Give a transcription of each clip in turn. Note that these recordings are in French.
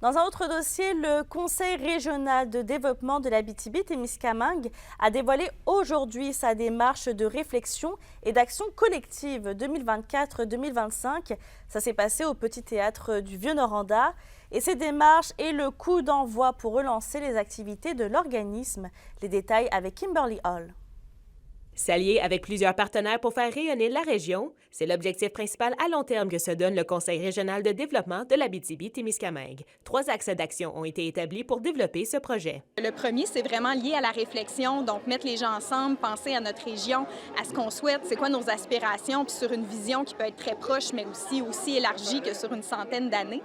Dans un autre dossier, le Conseil régional de développement de l'Abitibi-Témiscamingue a dévoilé aujourd'hui sa démarche de réflexion et d'action collective 2024-2025. Ça s'est passé au Petit Théâtre du Vieux-Noranda. Et ces démarches et le coup d'envoi pour relancer les activités de l'organisme. Les détails avec Kimberly Hall. S'allier avec plusieurs partenaires pour faire rayonner la région, c'est l'objectif principal à long terme que se donne le Conseil régional de développement de l'Abitibi-Témiscamingue. 3 axes d'action ont été établis pour développer ce projet. Le premier, c'est vraiment lié à la réflexion, donc mettre les gens ensemble, penser à notre région, à ce qu'on souhaite, c'est quoi nos aspirations, puis sur une vision qui peut être très proche, mais aussi élargie que sur une centaine d'années.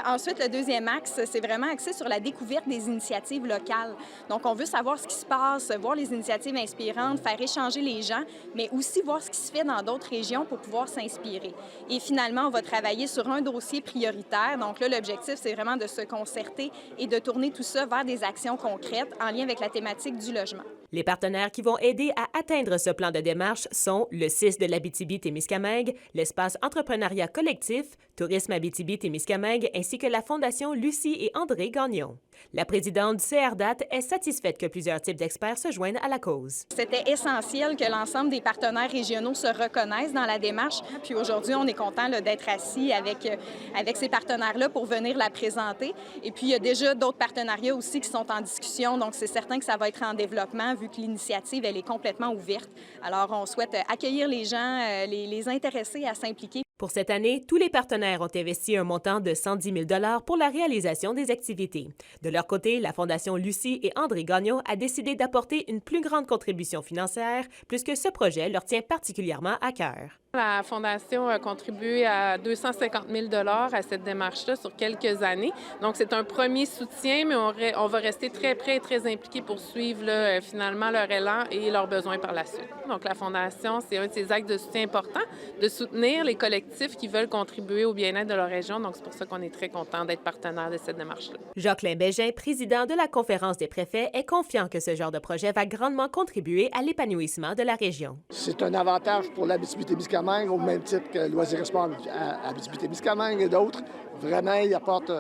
Ensuite, le deuxième axe, c'est vraiment axé sur la découverte des initiatives locales. Donc, on veut savoir ce qui se passe, voir les initiatives inspirantes, faire échanger les gens, mais aussi voir ce qui se fait dans d'autres régions pour pouvoir s'inspirer. Et finalement, on va travailler sur un dossier prioritaire. Donc là, l'objectif, c'est vraiment de se concerter et de tourner tout ça vers des actions concrètes en lien avec la thématique du logement. Les partenaires qui vont aider à atteindre ce plan de démarche sont le CIS de l'Abitibi-Témiscamingue, l'espace entrepreneuriat collectif, Tourisme Abitibi-Témiscamingue ainsi que la Fondation Lucie et André Gagnon. La présidente du CRDAT est satisfaite que plusieurs types d'experts se joignent à la cause. C'était essentiel que l'ensemble des partenaires régionaux se reconnaissent dans la démarche. Puis aujourd'hui, on est content d'être assis avec ces partenaires-là pour venir la présenter. Et puis, il y a déjà d'autres partenariats aussi qui sont en discussion. Donc, c'est certain que ça va être en développement vu que l'initiative, elle est complètement ouverte. Alors, on souhaite accueillir les gens, les intéresser à s'impliquer. Pour cette année, tous les partenaires ont investi un montant de 110 000 pour la réalisation des activités. De leur côté, la Fondation Lucie et André Gagnon a décidé d'apporter une plus grande contribution financière puisque ce projet leur tient particulièrement à cœur. La Fondation a contribué à 250 000 à cette démarche-là sur quelques années. Donc, c'est un premier soutien, mais on va rester très près et très impliqués pour suivre finalement leur élan et leurs besoins par la suite. Donc, la Fondation, c'est un de ces actes de soutien importants, de soutenir les collectifs qui veulent contribuer au bien-être de leur région. Donc, c'est pour ça qu'on est très content d'être partenaire de cette démarche-là. Jacqueline Bégin, président de la Conférence des préfets, est confiant que ce genre de projet va grandement contribuer à l'épanouissement de la région. C'est un avantage pour l'Abitibi-Témiscamingue, au même titre que Loisirs et Sports à Abitibi-Témiscamingue et d'autres. Vraiment, il apporte...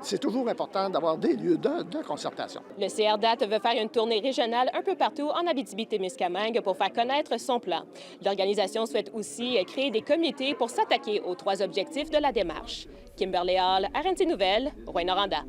C'est toujours important d'avoir des lieux de concertation. Le CRDAT veut faire une tournée régionale un peu partout en Abitibi-Témiscamingue pour faire connaître son plan. L'organisation souhaite aussi créer des comités pour s'attaquer aux 3 objectifs de la démarche. Kimberly Hall, RNC Nouvelles, Rouyn-Noranda.